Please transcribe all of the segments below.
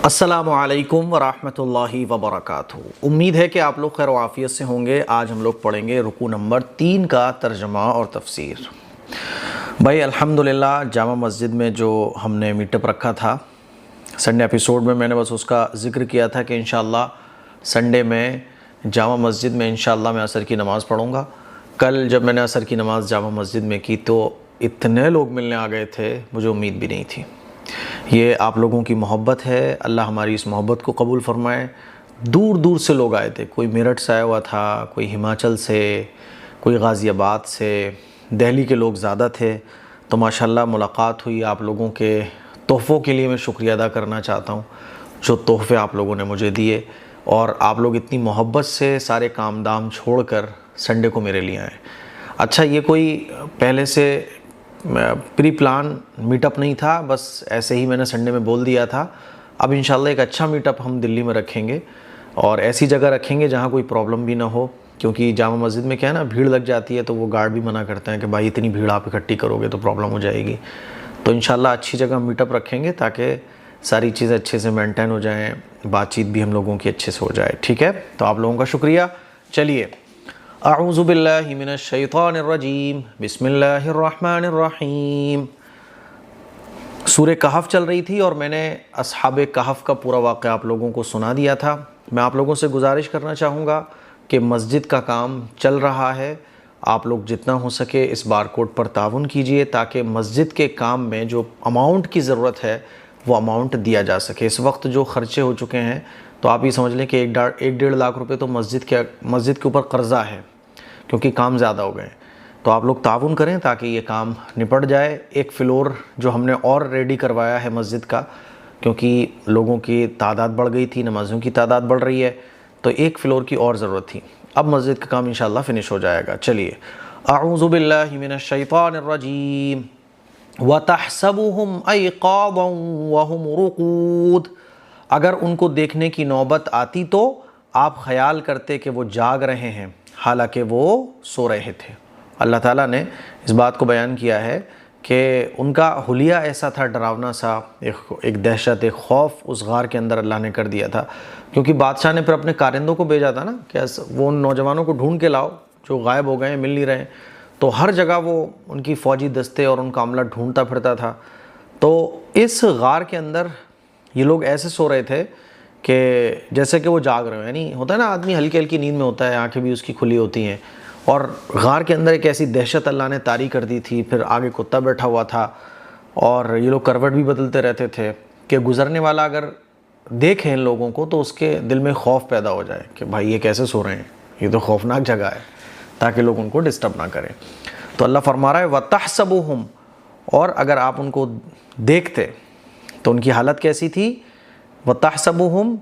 السلام علیکم ورحمۃ اللہ وبرکاتہ۔ امید ہے کہ آپ لوگ خیر و عافیت سے ہوں گے۔ آج ہم لوگ پڑھیں گے رکوع نمبر 3 کا ترجمہ اور تفسیر۔ بھائی الحمدللہ جامع مسجد میں جو ہم نے میٹ اپ رکھا تھا سنڈے ایپیسوڈ میں نے بس اس کا ذکر کیا تھا کہ انشاءاللہ سنڈے میں جامع مسجد میں انشاءاللہ میں عصر کی نماز پڑھوں گا۔ کل جب میں نے عصر کی نماز جامع مسجد میں کی تو اتنے لوگ ملنے آ گئے تھے، مجھے امید بھی نہیں تھی۔ یہ آپ لوگوں کی محبت ہے، اللہ ہماری اس محبت کو قبول فرمائے۔ دور دور سے لوگ آئے تھے، کوئی میرٹھ سے آیا ہوا تھا، کوئی ہماچل سے، کوئی غازی آباد سے، دہلی کے لوگ زیادہ تھے۔ تو ماشاءاللہ ملاقات ہوئی۔ آپ لوگوں کے تحفوں کے لیے میں شکریہ ادا کرنا چاہتا ہوں، جو تحفے آپ لوگوں نے مجھے دیے، اور آپ لوگ اتنی محبت سے سارے کام دام چھوڑ کر سنڈے کو میرے لیے آئے۔ اچھا، یہ کوئی پہلے سے پری پلان میٹ اپ نہیں تھا، بس ایسے ہی میں نے سنڈے میں بول دیا تھا۔ اب انشاءاللہ ایک اچھا میٹ اپ ہم دلی میں رکھیں گے، اور ایسی جگہ رکھیں گے جہاں کوئی پرابلم بھی نہ ہو، کیونکہ جامع مسجد میں کیا ہے نا، بھیڑ لگ جاتی ہے تو وہ گارڈ بھی منع کرتے ہیں کہ بھائی اتنی بھیڑ آپ اکٹھی کرو گے تو پرابلم ہو جائے گی۔ تو انشاءاللہ اچھی جگہ میٹ اپ رکھیں گے تاکہ ساری چیزیں اچھے سے مینٹین ہو جائیں، بات چیت بھی ہم لوگوں کی اچھے سے ہو جائے۔ ٹھیک ہے، تو آپ لوگوں کا شکریہ۔ چلیے، اعوذ باللہ من الشیطان الرجیم، بسم اللہ الرحمن الرحیم۔ سورہ کہف چل رہی تھی اور میں نے اصحاب کہف کا پورا واقعہ آپ لوگوں کو سنا دیا تھا۔ میں آپ لوگوں سے گزارش کرنا چاہوں گا کہ مسجد کا کام چل رہا ہے، آپ لوگ جتنا ہو سکے اس بار کوڈ پر تعاون کیجئے تاکہ مسجد کے کام میں جو اماؤنٹ کی ضرورت ہے وہ اماؤنٹ دیا جا سکے۔ اس وقت جو خرچے ہو چکے ہیں تو آپ یہ سمجھ لیں کہ 1.5 لاکھ روپے تو مسجد کے اوپر قرضہ ہے، کیونکہ کام زیادہ ہو گئے ہیں۔ تو آپ لوگ تعاون کریں تاکہ یہ کام نپٹ جائے۔ ایک فلور جو ہم نے اور ریڈی کروایا ہے مسجد کا، کیونکہ لوگوں کی تعداد بڑھ گئی تھی، نمازیوں کی تعداد بڑھ رہی ہے، تو ایک فلور کی اور ضرورت تھی۔ اب مسجد کا کام انشاءاللہ فنش ہو جائے گا۔ چلیے، اعوذ باللہ من الشیطان الرجیم، وَتَحْسَبُهُمْ أَيْقَاظًا وَهُمْ رُقُودٌ۔ اگر ان کو دیکھنے کی نوبت آتی تو آپ خیال کرتے کہ وہ جاگ رہے ہیں، حالانکہ وہ سو رہے تھے۔ اللہ تعالیٰ نے اس بات کو بیان کیا ہے کہ ان کا حلیہ ایسا تھا، ڈراونا سا، ایک دہشت، ایک خوف اس غار کے اندر اللہ نے کر دیا تھا، کیونکہ بادشاہ نے پھر اپنے کارندوں کو بھیجا تھا نا کہ وہ ان نوجوانوں کو ڈھونڈ کے لاؤ جو غائب ہو گئے ہیں، مل نہیں رہے ہیں۔ تو ہر جگہ وہ ان کی فوجی دستے اور ان کا عملہ ڈھونڈتا پھرتا تھا۔ تو اس غار کے اندر یہ لوگ ایسے سو رہے تھے کہ جیسے کہ وہ جاگ رہے ہیں، یعنی ہوتا ہے نا آدمی ہلکی ہلکی نیند میں ہوتا ہے، آنکھیں بھی اس کی کھلی ہوتی ہیں، اور غار کے اندر ایک ایسی دہشت اللہ نے طاری کر دی تھی۔ پھر آگے کتا بیٹھا ہوا تھا، اور یہ لوگ کروٹ بھی بدلتے رہتے تھے کہ گزرنے والا اگر دیکھے ان لوگوں کو تو اس کے دل میں خوف پیدا ہو جائے کہ بھائی یہ کیسے سو رہے ہیں، یہ تو خوفناک جگہ ہے، تاکہ لوگ ان کو ڈسٹرب نہ کریں۔ تو اللہ فرما رہا ہے وَتَحْسَبُهُمْ، اور اگر آپ ان کو دیکھتے تو ان کی حالت کیسی تھی؟ وَتَحْسَبُهُمْ،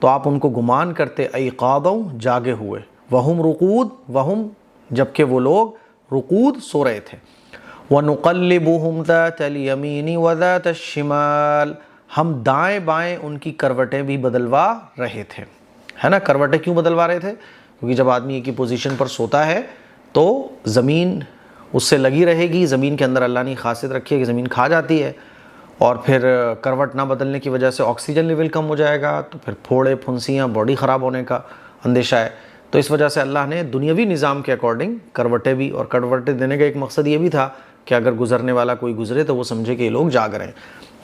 تو آپ ان کو گمان کرتے، أَيْقَاظًا، جاگے ہوئے، وَهُمْ رُقُودٌ، وَهُمْ، جبکہ وہ لوگ رقود سو رہے تھے۔ وَنُقَلِّبُهُمْ ذَاتَ الْيَمِينِ وَذَاتَ الشِّمَالِ، ہم دائیں بائیں ان کی کروٹیں بھی بدلوا رہے تھے، ہے نا۔ کروٹیں کیوں بدلوا رہے تھے؟ کیونکہ جب آدمی ایک ہی پوزیشن پر سوتا ہے تو زمین اس سے لگی رہے گی، زمین کے اندر اللہ نے خاصیت رکھی ہے کہ زمین کھا جاتی ہے، اور پھر کروٹ نہ بدلنے کی وجہ سے آکسیجن لیول کم ہو جائے گا، تو پھر پھوڑے پھنسیاں، باڈی خراب ہونے کا اندیشہ ہے۔ تو اس وجہ سے اللہ نے دنیاوی نظام کے اکارڈنگ کروٹیں بھی، اور کروٹیں دینے کا ایک مقصد یہ بھی تھا کہ اگر گزرنے والا کوئی گزرے تو وہ سمجھے کہ یہ لوگ جاگ رہے ہیں۔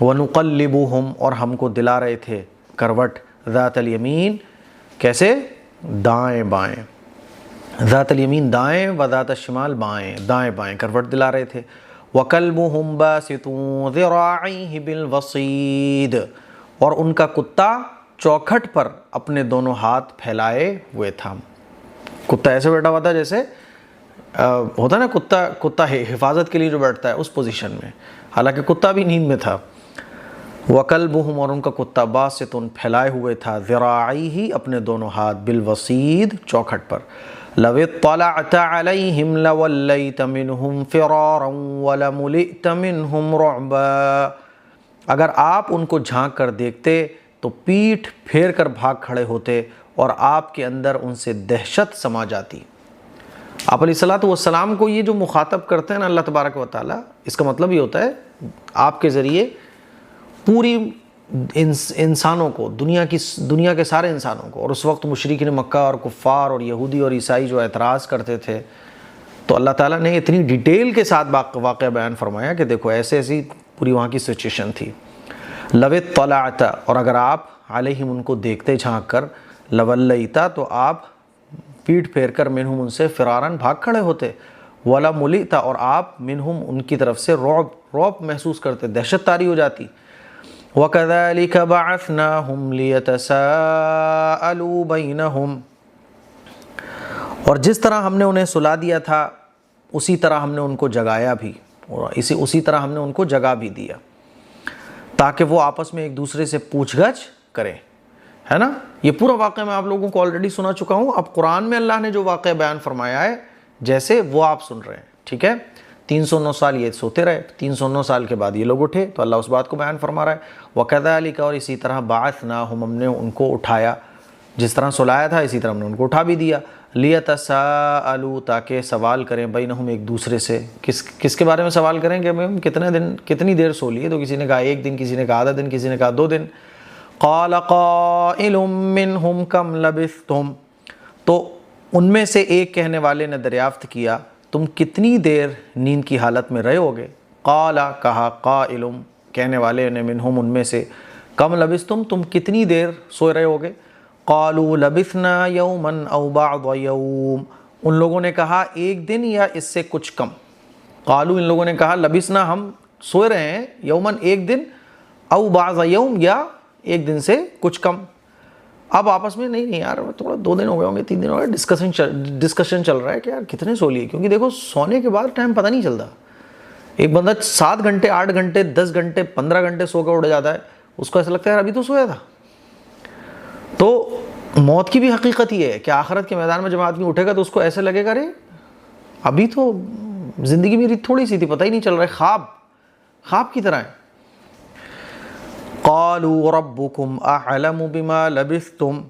وَنُقَلِّبُهُمْ، اور ہم کو دلا رہے تھے کروٹ، ذات الیمین، کیسے؟ دائیں بائیں، ذات الیمین دائیں، وذات الشمال بائیں، دائیں بائیں کروٹ دلا رہے تھے۔ وَكَلْبُهُمْ بَاسِطٌ ذِرَاعَيْهِ بِالْوَصِيدِ، اور ان کا کتا چوکھٹ پر اپنے دونوں ہاتھ پھیلائے ہوئے تھا۔ کتا ایسے بیٹھا ہوا تھا جیسے ہوتا ہے نا کتا حفاظت کے لیے جو بیٹھتا ہے، اس پوزیشن میں، حالانکہ کتا بھی نیند میں تھا۔ وَكَلْبُهُمْ، اور ان کا کتا باسطٌ پھیلائے ہوئے تھا، ذِرَاعَيْهِ اپنے دونوں ہاتھ، بِالْوَصِيدِ چوکھٹ پر۔ لَوِ اطَّلَعْتَ عَلَيْهِمْ لَوَلَّيْتَ مِنْهُمْ فِرَارًا وَلَمُلِئْتَ مِنْهُمْ رُعْبًا، اگر آپ ان کو جھانک کر دیکھتے تو پیٹھ پھیر کر بھاگ کھڑے ہوتے، اور آپ کے اندر ان سے دہشت سما جاتی۔ آپ علیہ الصلوۃ والسلام کو یہ جو مخاطب کرتے ہیں نا اللہ تبارک و تعالیٰ، اس کا مطلب یہ ہوتا ہے آپ کے ذریعے پوری انسانوں کو، دنیا کے سارے انسانوں کو، اور اس وقت مشرکین مکہ اور کفار اور یہودی اور عیسائی جو اعتراض کرتے تھے، تو اللہ تعالیٰ نے اتنی ڈیٹیل کے ساتھ واقعہ بیان فرمایا کہ دیکھو ایسے ایسی پوری وہاں کی سچویشن تھی. لو اطلعت، اور اگر آپ علیہم ان کو دیکھتے جھانک کر، لولیتا تو آپ پیٹھ پھیر کر منہم ان سے فرارن بھاگ کھڑے ہوتے، ولا ملئتا اور آپ منہم ان کی طرف سے رعب محسوس کرتے، دہشت طاری ہو جاتی. وَكَذَلِكَ بَعَثْنَاهُمْ لِيَتَسَاءَلُوا بَيْنَهُمْ، اور جس طرح ہم نے انہیں سلا دیا تھا اسی طرح ہم نے ان کو جگایا بھی، اور اسی طرح ہم نے ان کو جگا بھی دیا تاکہ وہ آپس میں ایک دوسرے سے پوچھ گچھ کریں، ہے نا. یہ پورا واقعہ میں آپ لوگوں کو آلریڈی سنا چکا ہوں. اب قرآن میں اللہ نے جو واقعہ بیان فرمایا ہے جیسے وہ آپ سن رہے ہیں، ٹھیک ہے. 309 سال یہ سوتے رہے، 309 سال کے بعد یہ لوگ اٹھے، تو اللہ اس بات کو بیان فرما رہا ہے. وَكَذَلِكَ، اور اسی طرح بَعَثْنَاهُمْ، ہم نے ان کو اٹھایا، جس طرح سلایا تھا اسی طرح ہم نے ان کو اٹھا بھی دیا. لِيَتَسَاءَلُوا، تاکہ سوال کریں، بینہم ایک دوسرے سے. کس کے بارے میں سوال کریں کہ ہم کتنی دیر سو لیے؟ تو کسی نے کہا 1 دن، کسی نے کہا آدھا دن، کسی نے کہا 2 دن. قَالَ قَائِلٌ مِّنْهُمْ كَمْ لَبِثْتُمْ، تو ان میں سے ایک کہنے والے نے دریافت کیا تم کتنی دیر نیند کی حالت میں رہے ہوگے. قال، کہا، قائل، کہنے والے نے، منہم ان میں سے، کم لبثتم، تم کتنی دیر سوئے رہے ہوگے. قالوا لبثنا یوما او بعض یوم، ان لوگوں نے کہا 1 دن یا اس سے کچھ کم. قالوا، ان لوگوں نے کہا، لبثنا، ہم سوئے رہے ہیں، یومن 1 دن، او بعض یوم، یا 1 دن سے کچھ کم. اب آپس میں نہیں یار تھوڑا 2 دن ہو گئے ہوں گے، 3 دن ہو گئے، ڈسکشن چل رہا ہے کہ یار کتنے سو لیے، کیونکہ دیکھو سونے کے بعد ٹائم پتہ نہیں چلتا. ایک بندہ 7 گھنٹے 8 گھنٹے 10 گھنٹے 15 گھنٹے سو کے اٹھ جاتا ہے، اس کو ایسا لگتا ہے یار ابھی تو سویا تھا. تو موت کی بھی حقیقت یہ ہے کہ آخرت کے میدان میں جب آدمی اٹھے گا تو اس کو ایسے لگے گا رے ابھی تو زندگی میری تھوڑی سی تھی، پتہ ہی نہیں چل رہا ہے، خواب کی طرح ہے. قالوا ربکم اعلم بما لبثتم،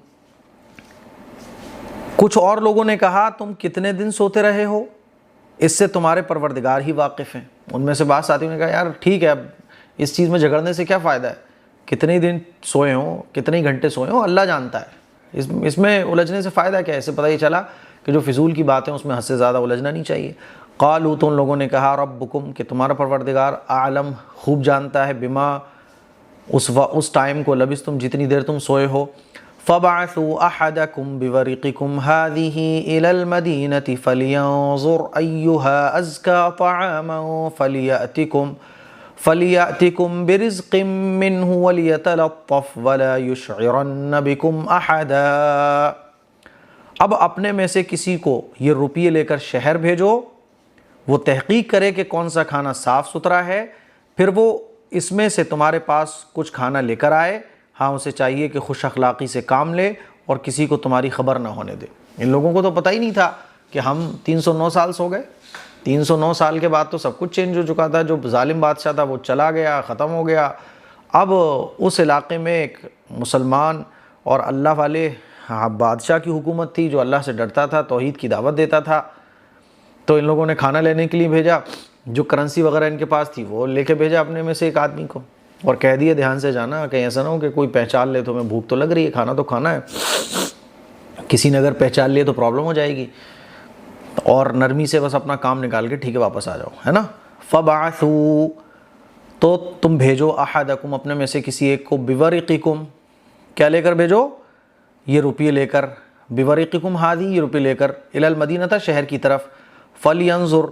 کچھ اور لوگوں نے کہا تم کتنے دن سوتے رہے ہو، اس سے تمہارے پروردگار ہی واقف ہیں. ان میں سے بعض ساتھیوں نے کہا یار ٹھیک ہے، اب اس چیز میں جھگڑنے سے کیا فائدہ ہے، کتنے دن سوئے ہوں، کتنے گھنٹے سوئے ہوں، اللہ جانتا ہے. اس میں الجھنے سے فائدہ کیا ہے؟ اس سے پتہ یہ چلا کہ جو فضول کی باتیں اس میں حد سے زیادہ الجھنا نہیں چاہیے. قالوا، تو ان لوگوں نے کہا، ربکم، کہ تمہارا پروردگار، اعلم، خوب جانتا ہے، بما، اس ٹائم کو، لبثتم، جتنی دیر تم سوئے ہو. فَبَعَثُوا أَحَدَكُمْ بِوَرِقِكُمْ هَذِهِ إِلَى الْمَدِينَةِ فَلْيَنظُرْ أَيُّهَا أَزْكَى طَعَامًا فَلْيَأْتِكُمْ بِرِزْقٍ مِّنْهُ وَلْيَتَلَطَّفْ وَلَا يُشْعِرَنَّ بِكُمْ أَحَدًا. اب اپنے میں سے کسی کو یہ روپیے لے کر شہر بھیجو، وہ تحقیق کرے کہ کون سا کھانا صاف ستھرا ہے، پھر وہ اس میں سے تمہارے پاس کچھ کھانا لے کر آئے. ہاں اسے چاہیے کہ خوش اخلاقی سے کام لے اور کسی کو تمہاری خبر نہ ہونے دے. ان لوگوں کو تو پتہ ہی نہیں تھا کہ ہم 309 سال سو گئے. 309 سال کے بعد تو سب کچھ چینج ہو چکا تھا. جو ظالم بادشاہ تھا وہ چلا گیا، ختم ہو گیا. اب اس علاقے میں ایک مسلمان اور اللہ والے بادشاہ کی حکومت تھی جو اللہ سے ڈرتا تھا، توحید کی دعوت دیتا تھا. تو ان لوگوں نے کھانا لینے کے لیے بھیجا، جو کرنسی وغیرہ ان کے پاس تھی وہ لے کے بھیجا اپنے میں سے ایک آدمی کو، اور کہہ دیے دھیان سے جانا کہیں ایسا نہ ہو کہ کوئی پہچان لے، تو میں بھوک تو لگ رہی ہے، کھانا تو کھانا ہے، کسی نے اگر پہچان لیے تو پرابلم ہو جائے گی، اور نرمی سے بس اپنا کام نکال کے ٹھیک ہے واپس آ جاؤ، ہے نا. فَبَعَثُوا، تو تم بھیجو، احدکم، اپنے میں سے کسی ایک کو، بورقکم، کیا لے کر بھیجو، یہ روپیے لے کر، بورقکم ہادی، یہ روپیے لے کر، الی المدینہ، شہر کی طرف. فَلْيَنظُرْ،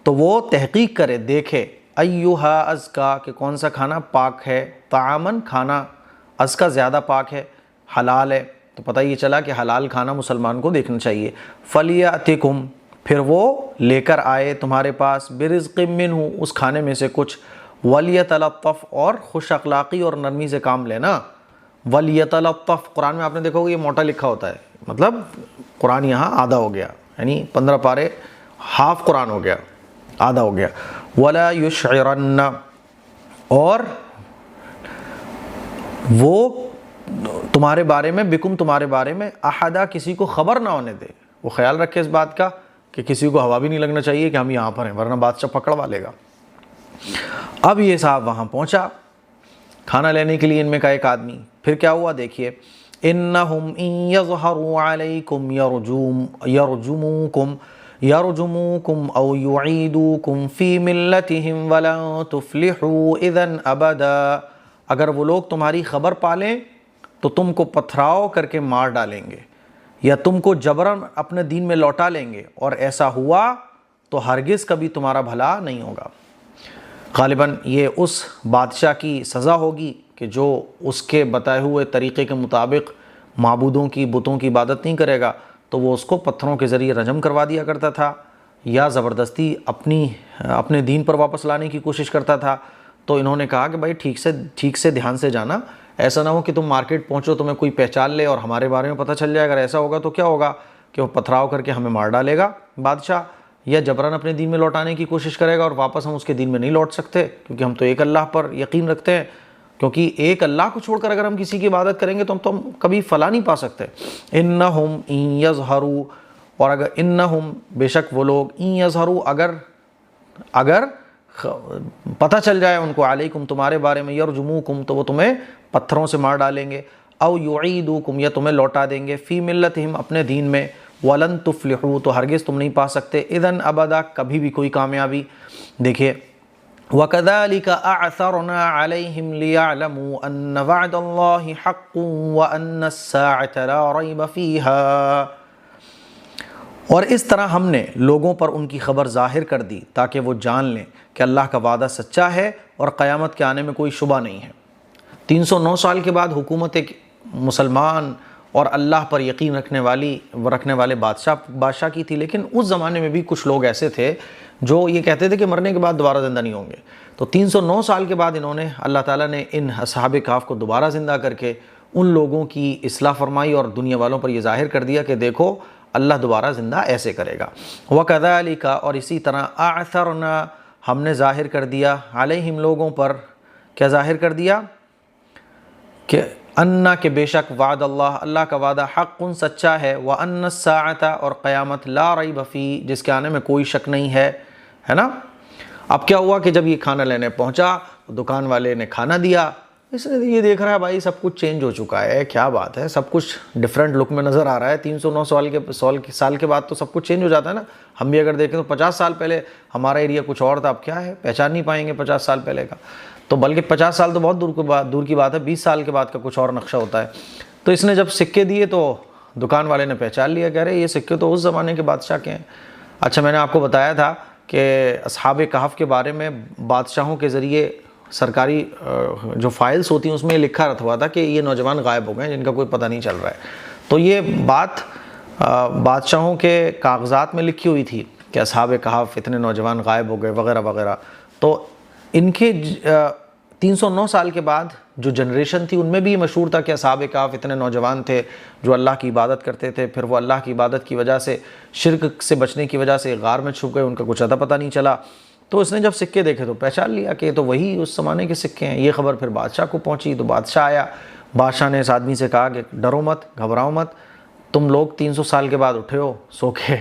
تو وہ تحقیق کرے، دیکھے، ایہا ازکا، کہ کون سا کھانا پاک ہے، طعامن، کھانا، ازکا زیادہ پاک ہے، حلال ہے. تو پتہ یہ چلا کہ حلال کھانا مسلمان کو دیکھنا چاہیے. فَلْيَأْتِكُمْ، پھر وہ لے کر آئے تمہارے پاس، بِرِزْقٍ مِّنْهُ، اس کھانے میں سے کچھ، وَلْيَتَلَطَّفْ، اور خوش اخلاقی اور نرمی سے کام لینا. وَلْيَتَلَطَّفْ، قرآن میں آپ نے دیکھا ہوگا یہ موٹا لکھا ہوتا ہے، مطلب قرآن یہاں آدھا ہو گیا، یعنی 15 پارے، ہاف قرآن ہو گیا، آدھا ہو گیا. وَلَا يُشْعِرَنَّ، اور وہ تمہارے بارے میں، بکم، تمہارے بارے میں، احدا، کسی کو خبر نہ ہونے دے. وہ خیال رکھے اس بات کا کہ کسی کو ہوا بھی نہیں لگنا چاہیے کہ ہم یہاں پر ہیں، ورنہ بادشاہ پکڑوا لے گا. اب یہ صاحب وہاں پہنچا، کھانا لینے کے لیے ان میں کا ایک آدمی. پھر کیا ہوا دیکھیے, انہم ان یظہروا علیکم یرجموکم او یعیدوکم فی ملتہم ولن تفلحوا اذا ابدا. اگر وہ لوگ تمہاری خبر پالیں تو تم کو پتھراؤ کر کے مار ڈالیں گے یا تم کو جبراً اپنے دین میں لوٹا لیں گے, اور ایسا ہوا تو ہرگز کبھی تمہارا بھلا نہیں ہوگا. غالباً یہ اس بادشاہ کی سزا ہوگی کہ جو اس کے بتائے ہوئے طریقے کے مطابق معبودوں کی, بتوں کی عبادت نہیں کرے گا, تو وہ اس کو پتھروں کے ذریعے رجم کروا دیا کرتا تھا یا زبردستی اپنے دین پر واپس لانے کی کوشش کرتا تھا. تو انہوں نے کہا کہ بھائی ٹھیک سے دھیان سے جانا, ایسا نہ ہو کہ تم مارکیٹ پہنچو, تمہیں کوئی پہچان لے اور ہمارے بارے میں پتہ چل جائے. اگر ایسا ہوگا تو کیا ہوگا کہ وہ پتھراؤ کر کے ہمیں مار ڈالے گا بادشاہ, یا جبراً اپنے دین میں لوٹانے کی کوشش کرے گا, اور واپس ہم اس کے دین میں نہیں لوٹ سکتے کیونکہ ہم تو ایک اللہ پر یقین رکھتے ہیں. کیونکہ ایک اللہ کو چھوڑ کر اگر ہم کسی کی عبادت کریں گے تو ہم کبھی فلاح نہیں پا سکتے. انہم ان یظہروا, اور اگر انہم بے شک وہ لوگ, ان یظہروا اگر پتہ چل جائے ان کو, علیکم تمہارے بارے میں, یرجموکم تو وہ تمہیں پتھروں سے مار ڈالیں گے, او یعیدوکم یا تمہیں لوٹا دیں گے, فی ملتہم اپنے دین میں, ولن تفلحوا تو ہرگز تم نہیں پا سکتے, اذن ابدا کبھی بھی کوئی کامیابی. دیکھیے وَكَذَلِكَ أَعْثَرْنَا عَلَيْهِمْ لِيَعْلَمُوا أَنَّ وَعْدَ اللَّهِ حَقٌّ وَأَنَّ السَّاعَةَ لَا رَيْبَ فِيهَا. اور اس طرح ہم نے لوگوں پر ان کی خبر ظاہر کر دی تاکہ وہ جان لیں کہ اللہ کا وعدہ سچا ہے اور قیامت کے آنے میں کوئی شبہ نہیں ہے. 309 سال کے بعد حکومت ایک مسلمان اور اللہ پر یقین رکھنے والے بادشاہ کی تھی, لیکن اس زمانے میں بھی کچھ لوگ ایسے تھے جو یہ کہتے تھے کہ مرنے کے بعد دوبارہ زندہ نہیں ہوں گے. تو 309 سال کے بعد انہوں نے, اللہ تعالیٰ نے ان اصحاب کہف کو دوبارہ زندہ کر کے ان لوگوں کی اصلاح فرمائی اور دنیا والوں پر یہ ظاہر کر دیا کہ دیکھو اللہ دوبارہ زندہ ایسے کرے گا. وَكَذَلِكَ اور اسی طرح أَعْثَرْنَا ہم نے ظاہر کر دیا, علیہم لوگوں پر, کیا ظاہر کر دیا کہ انا کہ بے شک وعد اللہ کا وعدہ حق سچا ہے, وَأَنَّ السَّاعَةَ اور قیامت لا ریب فی جس کے آنے میں کوئی شک نہیں ہے نا. اب کیا ہوا کہ جب یہ کھانا لینے پہنچا, دکان والے نے کھانا دیا, اس نے یہ دیکھ رہا ہے بھائی سب کچھ چینج ہو چکا ہے, کیا بات ہے, سب کچھ ڈیفرنٹ لک میں نظر آ رہا ہے. 309 سال کے بعد تو سب کچھ چینج ہو جاتا ہے نا. ہم بھی اگر دیکھیں تو 50 سال پہلے ہمارا ایریا کچھ اور تھا, اب کیا ہے, پہچان نہیں پائیں گے 50 سال پہلے کا. تو بلکہ 50 سال تو بہت دور کی بات ہے, 20 سال کے بعد کا کچھ اور نقشہ ہوتا ہے. تو اس نے جب سکے دیے تو دکان والے نے پہچان لیا, کہہ رہے یہ سکے تو اس زمانے کے بادشاہ کے ہیں. اچھا میں نے آپ کو بتایا تھا کہ اصحاب کہف کے بارے میں بادشاہوں کے ذریعے سرکاری جو فائلز ہوتی ہیں اس میں لکھا رہتا ہوا تھا کہ یہ نوجوان غائب ہو گئے جن کا کوئی پتہ نہیں چل رہا ہے. تو یہ بات بادشاہوں کے کاغذات میں لکھی ہوئی تھی کہ اصحاب کہف اتنے نوجوان غائب ہو گئے وغیرہ وغیرہ. تو ان کے 309 سال کے بعد جو جنریشن تھی ان میں بھی یہ مشہور تھا کہ اصحاب کہف اتنے نوجوان تھے جو اللہ کی عبادت کرتے تھے, پھر وہ اللہ کی عبادت کی وجہ سے, شرک سے بچنے کی وجہ سے غار میں چھپ گئے, ان کا کچھ اتا پتہ نہیں چلا. تو اس نے جب سکے دیکھے تو پہچان لیا کہ یہ تو وہی اس زمانے کے سکے ہیں. یہ خبر پھر بادشاہ کو پہنچی تو بادشاہ آیا. بادشاہ نے اس آدمی سے کہا کہ ڈرو مت, گھبراؤ مت, تم لوگ 300 سال کے بعد اٹھے ہو سو کے,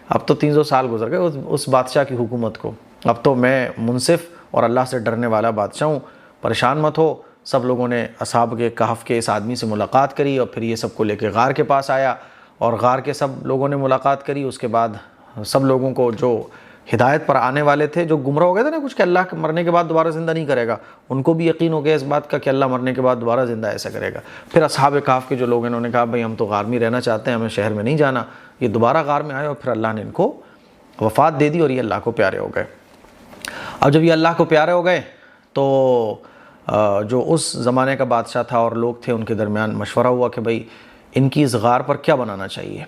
اب تو 300 سال گزر گئے اس بادشاہ کی حکومت کو, اب تو میں منصف اور اللہ سے ڈرنے والا بادشاہ ہوں, پریشان مت ہو. سب لوگوں نے اصحاب کے کہف کے اس آدمی سے ملاقات کری اور پھر یہ سب کو لے کے غار کے پاس آیا اور غار کے سب لوگوں نے ملاقات کری. اس کے بعد سب لوگوں کو جو ہدایت پر آنے والے تھے, جو گمراہ ہو گئے تھے نا کچھ کہ اللہ مرنے کے بعد دوبارہ زندہ نہیں کرے گا, ان کو بھی یقین ہو گیا اس بات کا کہ اللہ مرنے کے بعد دوبارہ زندہ ایسا کرے گا. پھر اصحاب کہف کے جو لوگ انہوں نے کہا بھائی ہم تو غار میں رہنا چاہتے ہیں, ہمیں شہر میں نہیں جانا. یہ دوبارہ غار میں آئے اور پھر اللہ نے ان کو وفات دے دی اور یہ اللہ کو پیارے ہو گئے. اب جب یہ اللہ کو پیارے ہو گئے تو جو اس زمانے کا بادشاہ تھا اور لوگ تھے ان کے درمیان مشورہ ہوا کہ بھئی ان کی اس غار پر کیا بنانا چاہیے,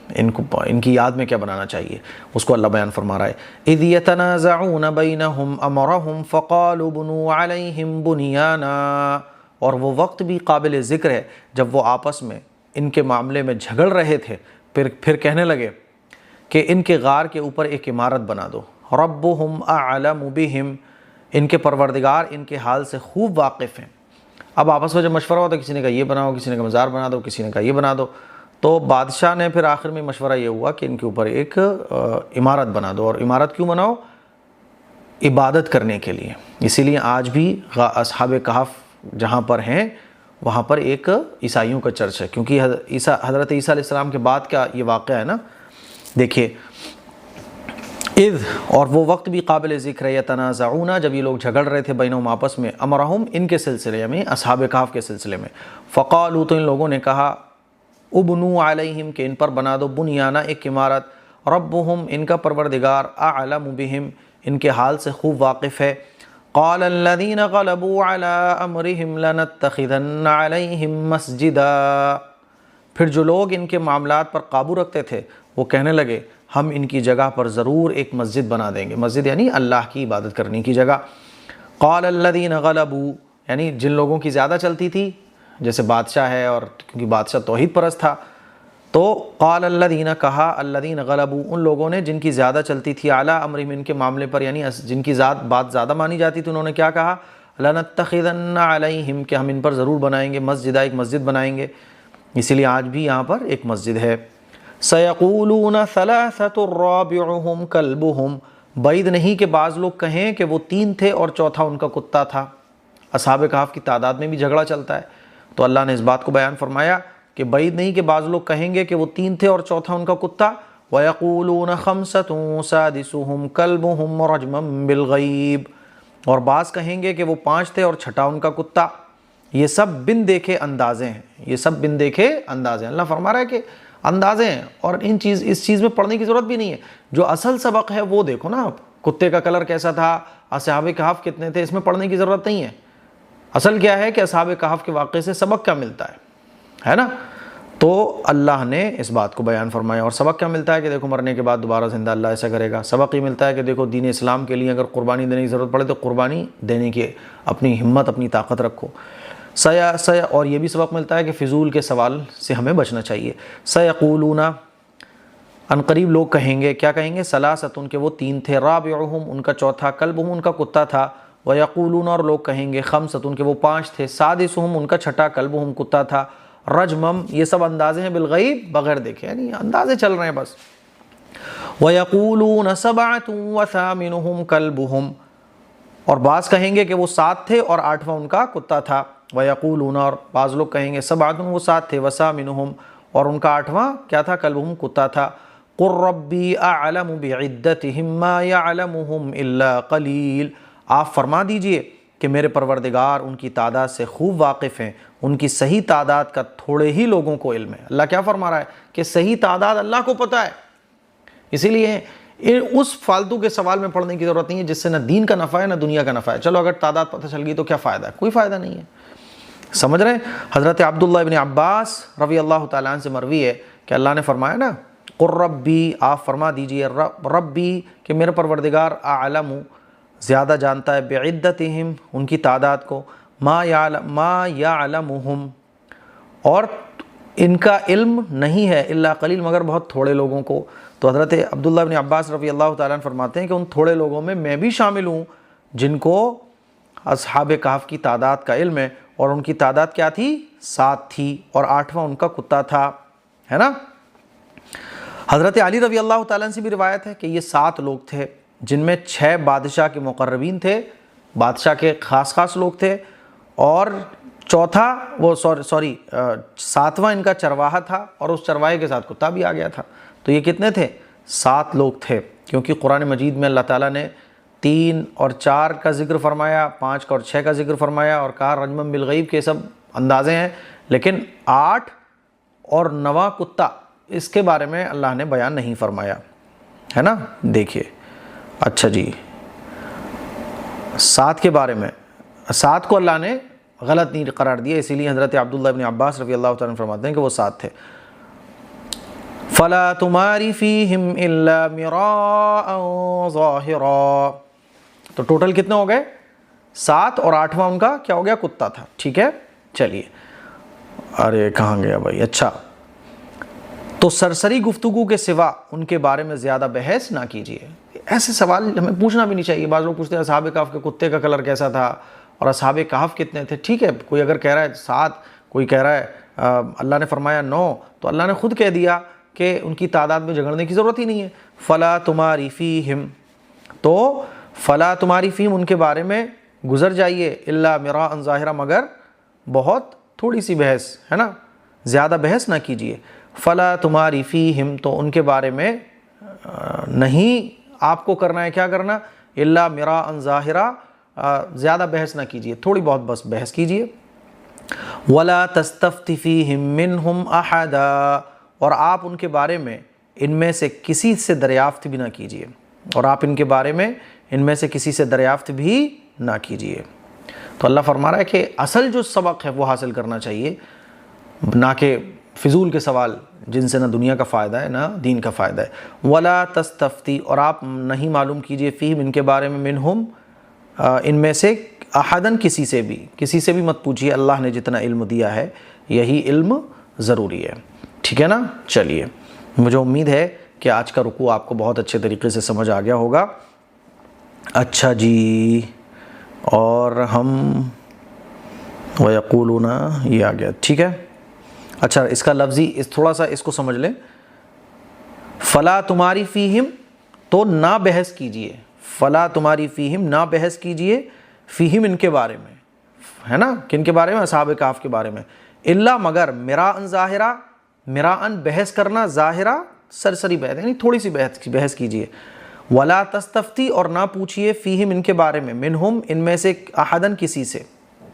ان کی یاد میں کیا بنانا چاہیے. اس کو اللہ بیان فرما رہا ہے اذ یتنازعون بینہم امرہم فقالوا بنوا علیہم بنیانا. اور وہ وقت بھی قابل ذکر ہے جب وہ آپس میں ان کے معاملے میں جھگڑ رہے تھے, پھر کہنے لگے کہ ان کے غار کے اوپر ایک عمارت بنا دو. ربہم اعلم بہم, ان کے پروردگار ان کے حال سے خوب واقف ہیں. اب آپس میں جب مشورہ ہوا تو کسی نے کہا یہ بناؤ, کسی نے کہا مزار بنا دو, کسی نے کہا یہ بنا دو. تو بادشاہ نے پھر آخر میں مشورہ یہ ہوا کہ ان کے اوپر ایک عمارت بنا دو. اور عمارت کیوں بناؤ؟ عبادت کرنے کے لیے. اسی لیے آج بھی اصحاب کہف جہاں پر ہیں وہاں پر ایک عیسائیوں کا چرچ ہے، کیونکہ حضرت عیسیٰ علیہ السلام کے بعد کا یہ واقعہ ہے نا. دیکھیے اذ، اور وہ وقت بھی قابل ذکر ہے، یتنازعون، جب یہ لوگ جھگڑ رہے تھے بینہم آپس میں، امرہم ان کے سلسلے میں، اصحاب کہف کے سلسلے میں. فقالوا، تو ان لوگوں نے کہا، ابنوا علیہم، کہ ان پر بنا دو، بنیانا، ایک عمارت، ربہم، ان کا پروردگار، اعلم بہم، ان کے حال سے خوب واقف ہے. قال الذین غلبوا علی امرہم لنتخذن علیہم مسجدا، پھر جو لوگ ان کے معاملات پر قابو رکھتے تھے وہ کہنے لگے ہم ان کی جگہ پر ضرور ایک مسجد بنا دیں گے. مسجد یعنی اللہ کی عبادت کرنے کی جگہ. قال الذین غلبوا، یعنی جن لوگوں کی زیادہ چلتی تھی، جیسے بادشاہ ہے، اور کیونکہ بادشاہ توحید پرست تھا، تو قال الذین، کہا، الذین غلبوا، ان لوگوں نے جن کی زیادہ چلتی تھی، اعلی امرہم، ان کے معاملے پر، یعنی جن کی بات زیادہ مانی جاتی تھی، انہوں نے کیا کہا، لنتخذن علیہم، کہ ہم ان پر ضرور بنائیں گے مسجدہ، ایک مسجد بنائیں گے. اسی لیے آج بھی یہاں پر ایک مسجد ہے. سیقولون ثلاثۃ رابعہم کلبہم، بعید نہیں کہ بعض لوگ کہیں کہ وہ 3 تھے اور چوتھا ان کا کتا تھا. اصحاب کہف کی تعداد میں بھی جھگڑا چلتا ہے، تو اللہ نے اس بات کو بیان فرمایا کہ بعید نہیں کہ بعض لوگ کہیں گے کہ وہ 3 تھے اور چوتھا ان کا کتا. وَيَقُولُونَ خَمْسَةٌ سَادِسُهُمْ كَلْبُهُمْ رَجْمًا بِالْغَيْبِ، اور بعض کہیں گے کہ وہ 5 تھے اور چھٹا ان کا کتا. یہ سب بن دیکھے اندازے ہیں، یہ سب بن دیکھے اندازے ہیں. اللہ فرما رہا ہے کہ اندازے ہیں، اور اس چیز میں پڑھنے کی ضرورت بھی نہیں ہے. جو اصل سبق ہے وہ دیکھو نا، کتے کا کلر کیسا تھا، اصحاب کہف کتنے تھے، اس میں پڑھنے کی ضرورت نہیں ہے. اصل کیا ہے کہ اصحاب کہف کے واقعے سے سبق کیا ملتا ہے نا. تو اللہ نے اس بات کو بیان فرمایا. اور سبق کیا ملتا ہے کہ دیکھو مرنے کے بعد دوبارہ زندہ اللہ ایسا کرے گا. سبق یہ ملتا ہے کہ دیکھو دین اسلام کے لیے اگر قربانی دینے کی ضرورت پڑے تو قربانی دینے کی اپنی ہمت، اپنی طاقت رکھو. اور یہ بھی سبق ملتا ہے کہ فضول کے سوال سے ہمیں بچنا چاہیے. سیقولون، ان قریب لوگ کہیں گے، کیا کہیں گے، ثلاثۃ، کہ وہ 3 تھے، رابعہم، ان کا چوتھا، کلبہم، ان کا کتا تھا، ویقولون، اور لوگ کہیں گے، خمسۃ، کہ وہ 5 تھے، سادسہم، ان کا چھٹا، کلبہم، کتا تھا، رجمم، یہ سب اندازے ہیں، بالغیب، بغیر دیکھے، یعنی اندازے چل رہے ہیں بس. ویقولون سبعۃ وثامنہم کلبہم، اور بعض کہیں گے کہ وہ 7 تھے اور 8واں ان کا کتا تھا. ویقولون، اور بعض لوگ کہیں گے، سبعۃ، وہ 7 تھے، وثامنہم، اور ان کا 8واں کیا تھا، کلبہم، کتا تھا. قل ربی اعلم بعدتہم ما یعلمہم الا قلیل، آپ فرما دیجئے کہ میرے پروردگار ان کی تعداد سے خوب واقف ہیں، ان کی صحیح تعداد کا تھوڑے ہی لوگوں کو علم ہے. اللہ کیا فرما رہا ہے کہ صحیح تعداد اللہ کو پتہ ہے. اسی لیے اس فالتو کے سوال میں پڑھنے کی ضرورت نہیں ہے جس سے نہ دین کا نفع ہے نہ دنیا کا نفع ہے. چلو اگر تعداد پتہ چل گئی تو کیا فائدہ ہے، کوئی فائدہ نہیں ہے. سمجھ رہے ہیں. حضرت عبداللہ ابن عباس رضی اللہ تعالیٰ عنہ سے مروی ہے کہ اللہ نے فرمایا نا، قل ربی، آپ فرما دیجئے، ربی، کہ میرا پروردگار، اعلم، زیادہ جانتا ہے، بعدتہم، ان کی تعداد کو، ما یعلمہم، اور ان کا علم نہیں ہے، الا قلیل، مگر بہت تھوڑے لوگوں کو. تو حضرت عبداللہ ابن عباس رضی اللہ تعالیٰ عنہ فرماتے ہیں کہ ان تھوڑے لوگوں میں بھی شامل ہوں جن کو اصحاب کہف کی تعداد کا علم ہے. اور ان کی تعداد کیا تھی، 7 تھی، اور 8واں ان کا کتا تھا، ہے نا. حضرت علی رضی اللہ تعالیٰ عنہ سے بھی روایت ہے کہ یہ 7 لوگ تھے جن میں 6 بادشاہ کے مقربین تھے، بادشاہ کے خاص لوگ تھے، اور چوتھا وہ 7واں ان کا چرواہا تھا، اور اس چرواہے کے ساتھ کتا بھی آ گیا تھا. تو یہ کتنے تھے، 7 لوگ تھے. کیونکہ قرآن مجید میں اللہ تعالیٰ نے 3 اور 4 کا ذکر فرمایا، 5 اور 6 کا ذکر فرمایا، اور کہا رجمم بالغیب کے سب اندازے ہیں. لیکن 8 اور 9واں کتا، اس کے بارے میں اللہ نے بیان نہیں فرمایا، ہے نا. دیکھیے، اچھا جی، 7 کے بارے میں، 7 کو اللہ نے غلط نہیں قرار دیا، اسی لیے حضرت عبداللہ ابن عباس رضی اللہ تعالیٰ عنہ فرماتے ہیں کہ وہ 7 تھے. فَلَا تُمَارِ فِيهِمْ إِلَّا مِرَاءً ظَاهِرًا. تو ٹوٹل کتنے ہو گئے، 7، اور 8واں ان کا کیا ہو گیا، کتا تھا. ٹھیک ہے، چلیے. ارے کہاں گیا بھائی. اچھا، تو سرسری گفتگو کے سوا ان کے بارے میں زیادہ بحث نہ کیجیے. ایسے سوال ہمیں پوچھنا بھی نہیں چاہیے. بعض لوگ پوچھتے ہیں اصحاب کہف کے کتے کا کلر کیسا تھا، اور اصحاب کہف کتنے تھے. ٹھیک ہے، کوئی اگر کہہ رہا ہے 7، کوئی کہہ رہا ہے اللہ نے فرمایا 9، تو اللہ نے خود کہہ دیا کہ ان کی تعداد میں جھگڑنے کی ضرورت ہی نہیں ہے. فلا تماری فیہم، تو فلا تماری فیہم، ان کے بارے میں گزر جائیے، الا مراء ظاہرا، مگر بہت تھوڑی سی بحث ہے نا، زیادہ بحث نہ کیجیے، فلا تماری فیہم، تو ان کے بارے میں نہیں آپ کو کرنا ہے، کیا کرنا، الا مراء ظاہرا، زیادہ بحث نہ کیجیے، تھوڑی بہت بس بحث کیجیے، ولا تستفت فیہم منہم احدا، اور آپ ان کے بارے میں ان میں سے کسی سے دریافت بھی نہ کیجیے، اور آپ ان کے بارے میں ان میں سے کسی سے دریافت بھی نہ کیجیے۔ تو اللہ فرما رہا ہے کہ اصل جو سبق ہے وہ حاصل کرنا چاہیے، نہ کہ فضول کے سوال جن سے نہ دنیا کا فائدہ ہے نہ دین کا فائدہ ہے۔ ولا تستفتی، اور آپ نہیں معلوم کیجیے، فیہم ان کے بارے میں، منہم ان میں سے، احدن کسی سے بھی مت پوچھیے، اللہ نے جتنا علم دیا ہے یہی علم ضروری ہے، ٹھیک ہے نا۔ چلیے، مجھے امید ہے کہ آج کا رکوع آپ کو بہت اچھے طریقے سے سمجھ آ گیا ہوگا۔ اچھا جی، اور ہم وَيَقُولُونَ یہ آ گیا، ٹھیک ہے۔ اچھا، اس کا لفظی تھوڑا سا اس کو سمجھ لیں، فلا تماری فیہم، تو نہ بحث کیجئے، فلا تماری فیہم، نہ بحث کیجئے، فیہم ان کے بارے میں، ہے نا، کن کے بارے میں، اصحاب کہف کے بارے میں، الا مگر مراء ظاہرا، مراء بحث کرنا، ظاہرا سرسری بحث، یعنی تھوڑی سی بحث کیجئے، ولا تستفتی، اور نہ پوچھئے، فیہم ان کے بارے میں، منہم ان میں سے، احدن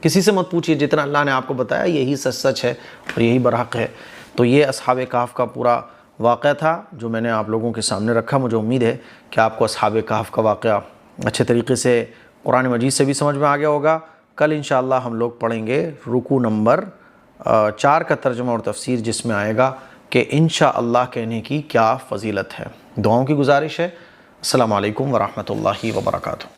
کسی سے مت پوچھئے، جتنا اللہ نے آپ کو بتایا یہی سچ ہے اور یہی برحق ہے۔ تو یہ اصحاب کہف کا پورا واقعہ تھا جو میں نے آپ لوگوں کے سامنے رکھا۔ مجھے امید ہے کہ آپ کو اصحاب کہف کا واقعہ اچھے طریقے سے قرآن مجید سے بھی سمجھ میں آ گیا ہوگا۔ کل انشاءاللہ ہم لوگ پڑھیں گے رکوع نمبر 4 کا ترجمہ اور تفسیر، جس میں آئے گا کہ انشاءاللہ کہنے کی کیا فضیلت ہے۔ دعاؤں کی گزارش ہے۔ السلام علیکم ورحمۃ اللہ وبرکاتہ۔